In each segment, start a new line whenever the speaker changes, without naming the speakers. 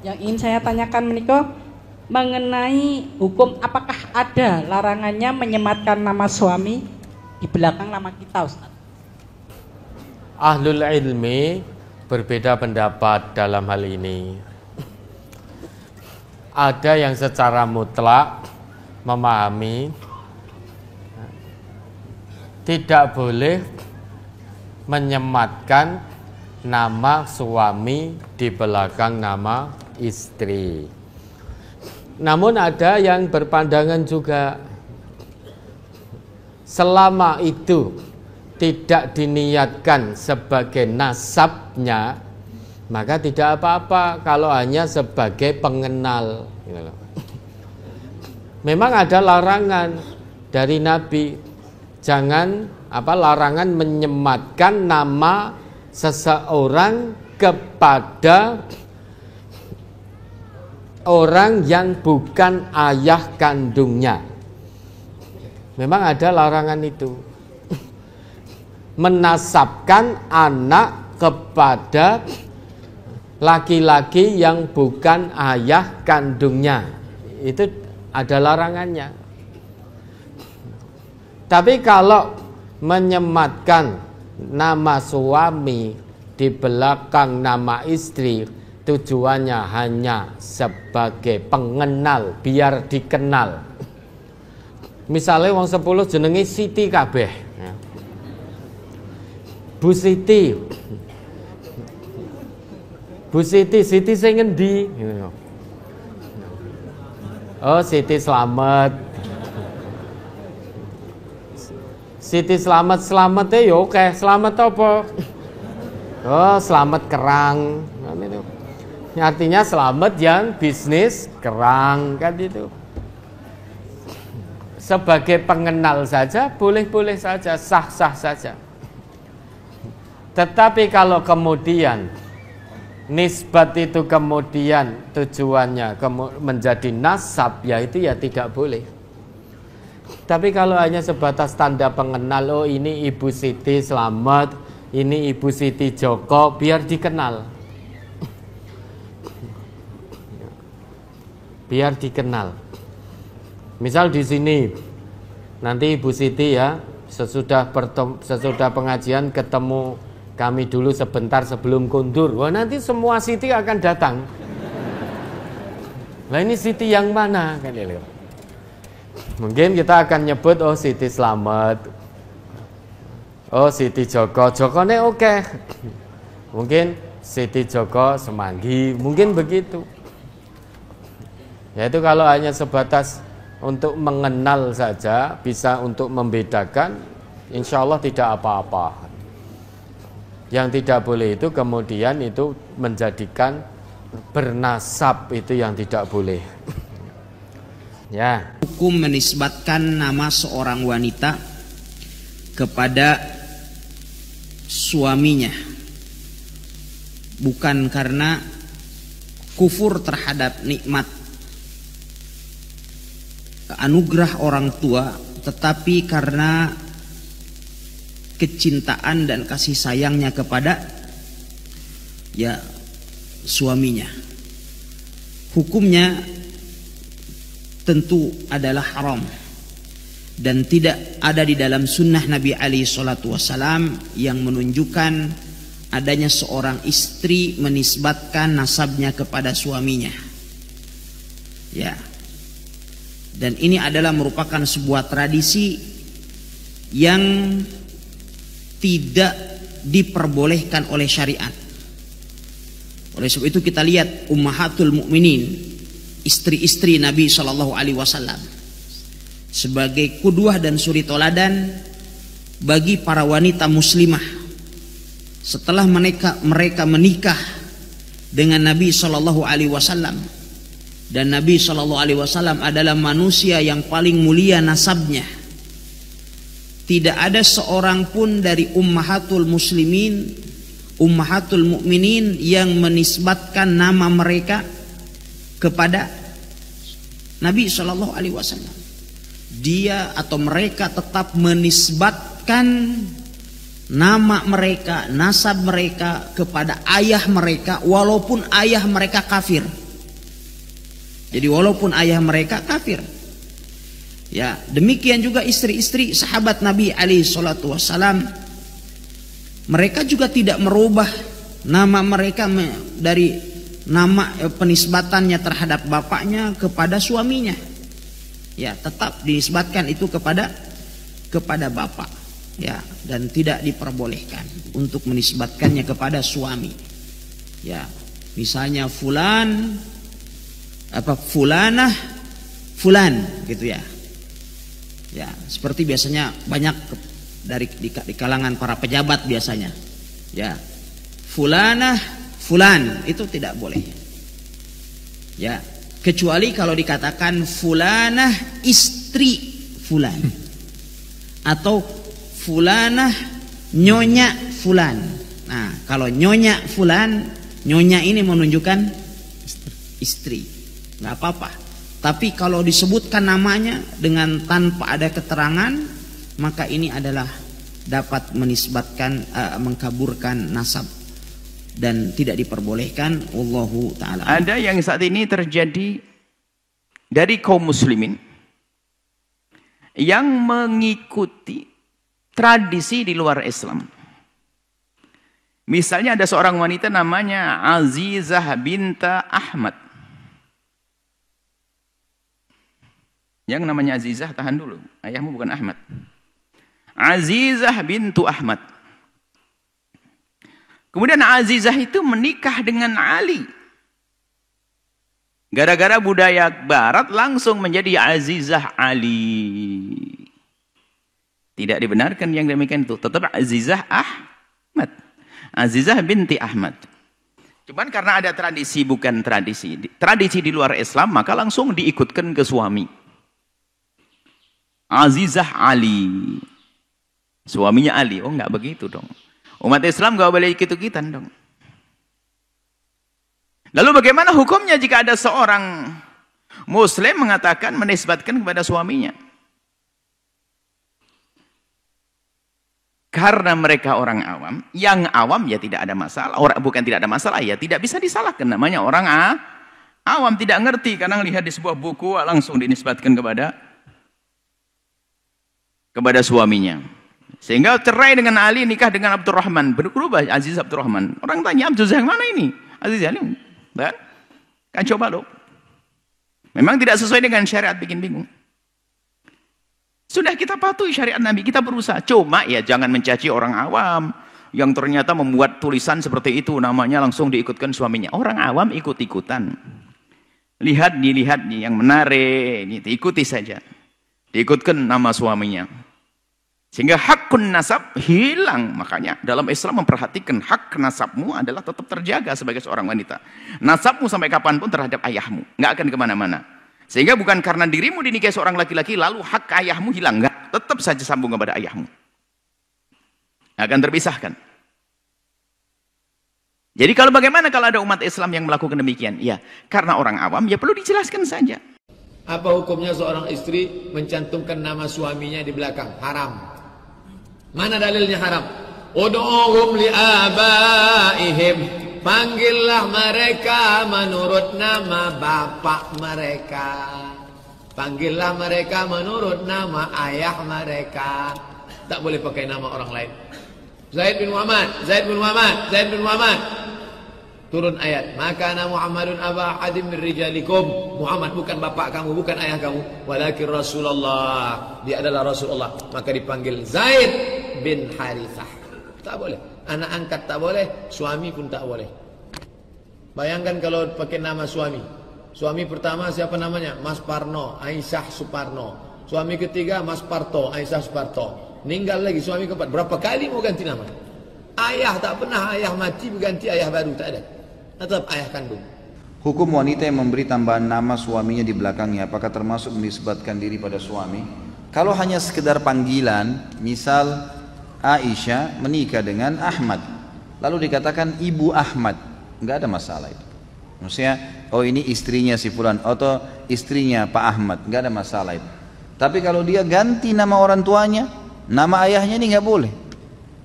Yang ingin saya tanyakan menika mengenai hukum, apakah ada larangannya menyematkan nama suami di belakang nama kita, Ustaz?
Ahlul ilmi berbeda pendapat dalam hal ini. Ada yang secara mutlak memahami tidak boleh menyematkan nama suami di belakang nama istri. Namun ada yang berpandangan juga, selama itu tidak diniatkan sebagai nasabnya, maka tidak apa-apa kalau hanya sebagai pengenal. Memang ada larangan dari Nabi, jangan larangan menyematkan nama seseorang kepada orang yang bukan ayah kandungnya. Memang ada larangan itu. Menasabkan anak kepada laki-laki yang bukan ayah kandungnya, itu ada larangannya. Tapi kalau menyematkan nama suami di belakang nama istri, tujuannya hanya sebagai pengenal, biar dikenal. Misalnya wong 10 jenenge Siti kabeh, Bu Siti, Bu Siti, Siti sing ngendi? Oh, Siti Slamet. Siti Slamet, slametnya ya oke, slamet apa? Oh, Slamet kerang. Artinya selamat yang bisnis kerang, kan itu. Sebagai pengenal saja, boleh-boleh saja, sah-sah saja. Tetapi kalau kemudian nisbat itu kemudian tujuannya menjadi nasab, ya itu ya tidak boleh. Tapi kalau hanya sebatas tanda pengenal, oh ini Ibu Siti Slamet, ini Ibu Siti Joko, biar dikenal. Biar dikenal. Misal di sini nanti Ibu Siti ya, sesudah pengajian ketemu kami dulu sebentar sebelum kundur. Wah, nanti semua Siti akan datang. Lah ini Siti yang mana kan ya? Mungkin kita akan nyebut, oh Siti Slamet, oh Siti Joko, Jokone oke. Mungkin Siti Joko Semanggi, mungkin begitu. Yaitu kalau hanya sebatas untuk mengenal saja, bisa untuk membedakan, insya Allah tidak apa-apa. Yang tidak boleh itu kemudian itu menjadikan bernasab, itu yang tidak boleh. Ya.
Hukum menisbatkan nama seorang wanita kepada suaminya bukan karena kufur terhadap nikmat anugerah orang tua, tetapi karena kecintaan dan kasih sayangnya kepada ya suaminya. Hukumnya tentu adalah haram dan tidak ada di dalam sunnah Nabi alaihi salatu wasalam yang menunjukkan adanya seorang istri menisbatkan nasabnya kepada suaminya. Ya. Dan ini adalah merupakan sebuah tradisi yang tidak diperbolehkan oleh syariat. Oleh sebab itu kita lihat ummahatul mukminin, istri-istri Nabi Shallallahu Alaihi Wasallam, sebagai qudwah dan suri toladan bagi para wanita muslimah. Setelah mereka menikah dengan Nabi Shallallahu Alaihi Wasallam, dan Nabi Shallallahu Alaihi Wasallam adalah manusia yang paling mulia nasabnya. Tidak ada seorang pun dari ummahatul muslimin, ummahatul mukminin yang menisbatkan nama mereka kepada Nabi Shallallahu Alaihi Wasallam. Dia atau mereka tetap menisbatkan nama mereka, nasab mereka kepada ayah mereka, walaupun ayah mereka kafir. Jadi walaupun ayah mereka kafir. Ya, demikian juga istri-istri sahabat Nabi alaihi salatu wassalam. Mereka juga tidak merubah nama mereka dari nama penisbatannya terhadap bapaknya kepada suaminya. Ya, tetap dinisbatkan itu kepada bapak. Ya, dan tidak diperbolehkan untuk menisbatkannya kepada suami. Ya, misalnya fulan fulanah fulan gitu ya. Ya, seperti biasanya banyak di kalangan para pejabat biasanya. Ya, fulanah fulan itu tidak boleh. Ya, kecuali kalau dikatakan fulanah istri fulan atau fulanah nyonya fulan. Nah, kalau nyonya fulan, nyonya ini menunjukkan istri, nggak apa-apa. Tapi kalau disebutkan namanya dengan tanpa ada keterangan, maka ini adalah dapat menisbatkan mengkaburkan nasab dan tidak diperbolehkan. Wallahu taala.
Ada yang saat ini terjadi dari kaum muslimin yang mengikuti tradisi di luar Islam. Misalnya ada seorang wanita namanya Azizah binta Ahmad. Yang namanya Azizah, tahan dulu, ayahmu bukan Ahmad. Azizah bintu Ahmad. Kemudian Azizah itu menikah dengan Ali. Gara-gara budaya barat langsung menjadi Azizah Ali. Tidak dibenarkan yang demikian itu. Tetap Azizah Ahmad. Azizah binti Ahmad. Cuman karena ada tradisi bukan tradisi. Tradisi di luar Islam maka langsung diikutkan ke suami. Azizah Ali. Suaminya Ali. Oh enggak begitu dong. Umat Islam enggak boleh ikut-ikutan dong. Lalu bagaimana hukumnya jika ada seorang Muslim mengatakan menisbatkan kepada suaminya? Karena mereka orang awam, yang awam ya tidak ada masalah. Orang bukan tidak ada masalah ya tidak bisa disalahkan, namanya orang awam tidak ngerti karena lihat di sebuah buku langsung dinisbatkan kepada suaminya. Sehingga cerai dengan Ali, nikah dengan Abdurrahman, berubah Aziz Abdurrahman. Orang tanya Aziz yang mana ini? Aziz Ali. Kan coba loh. Memang tidak sesuai dengan syariat, bikin bingung. Sudah kita patuhi syariat Nabi, kita berusaha. Cuma ya jangan mencaci orang awam yang ternyata membuat tulisan seperti itu, namanya langsung diikutkan suaminya. Orang awam ikut-ikutan. Lihat yang menarik, ikuti saja. Diikutkan nama suaminya. Sehingga hakun nasab hilang. Makanya dalam Islam memperhatikan hak nasabmu adalah tetap terjaga sebagai seorang wanita. Nasabmu sampai kapanpun terhadap ayahmu. Nggak akan kemana-mana. Sehingga bukan karena dirimu dinikahi seorang laki-laki lalu hak ayahmu hilang. Nggak. Tetap saja sambung kepada ayahmu. Akan terpisahkan. Jadi bagaimana kalau ada umat Islam yang melakukan demikian? Ya, karena orang awam ya perlu dijelaskan saja.
Apa hukumnya seorang istri mencantumkan nama suaminya di belakang? Haram. Mana dalilnya haram? Ud'uhum li'abaihim. Panggillah mereka menurut nama bapak mereka. Panggillah mereka menurut nama ayah mereka. Tak boleh pakai nama orang lain. Zaid bin Muhammad, Zaid bin Muhammad, Zaid bin Muhammad. Turun ayat, maka ana Muhammadun aba ahadim min rijalikum. Muhammad bukan bapak kamu, bukan ayah kamu, walakin Rasulullah. Dia adalah Rasulullah. Maka dipanggil Zaid bin Harithah. Tak boleh. Anak angkat tak boleh, suami pun tak boleh. Bayangkan kalau pakai nama suami. Suami pertama siapa namanya? Mas Parno, Aisyah Suparno. Suami ketiga Mas Parto, Aisyah Suparto. Meninggal lagi suami keempat. Berapa kali mau ganti nama? Ayah tak pernah ayah mati berganti ayah baru, tak ada. Tetap ayah kandung.
Hukum wanita yang memberi tambahan nama suaminya di belakangnya, apakah termasuk menisbatkan diri pada suami? Kalau hanya sekedar panggilan, misal Aisyah menikah dengan Ahmad, lalu dikatakan Ibu Ahmad, nggak ada masalah itu. Maksudnya, oh ini istrinya si fulan atau istrinya Pak Ahmad, nggak ada masalah itu. Tapi kalau dia ganti nama orang tuanya, nama ayahnya ini nggak boleh.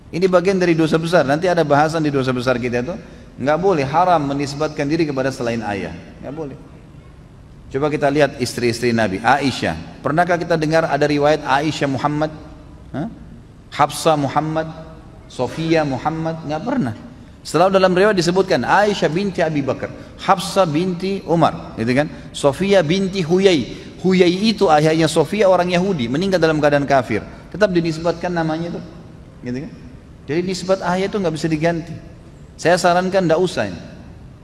Ini bagian dari dosa besar. Nanti ada bahasan di dosa besar kita itu. Nggak boleh, haram menisbatkan diri kepada selain ayah. Nggak boleh. Coba kita lihat istri-istri Nabi. Aisyah, pernahkah kita dengar ada riwayat Aisyah Muhammad? Hafsah Muhammad, Sofia Muhammad? Nggak pernah. Selalu dalam riwayat disebutkan Aisyah binti Abi Bakar, Hafsah binti Umar, gitu kan? Sofia binti Huyai. Huyai itu ayahnya Sofia, orang Yahudi, meninggal dalam keadaan kafir. Tetap dinisbatkan namanya itu, gitu kan? Jadi nisbat ayah itu nggak bisa diganti. Saya sarankan nggak usah ini.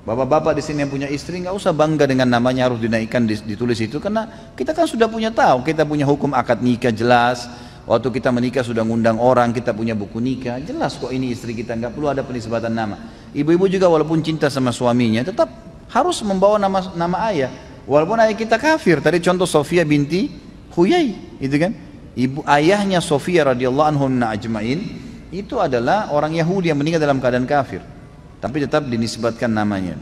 Bapak-bapak di sini yang punya istri nggak usah bangga dengan namanya harus dinaikkan ditulis itu, karena kita kan sudah punya tahu, kita punya hukum akad nikah jelas. Waktu kita menikah sudah ngundang orang, kita punya buku nikah, jelas kok ini istri kita, nggak perlu ada penisbatan nama. Ibu-ibu juga walaupun cinta sama suaminya, tetap harus membawa nama ayah. Walaupun ayah kita kafir, tadi contoh Sofia binti Huyai, itu kan? Ibu ayahnya Sofia radhiyallahu anhum ajmain itu adalah orang Yahudi yang meninggal dalam keadaan kafir, tapi tetap dinisbatkan namanya.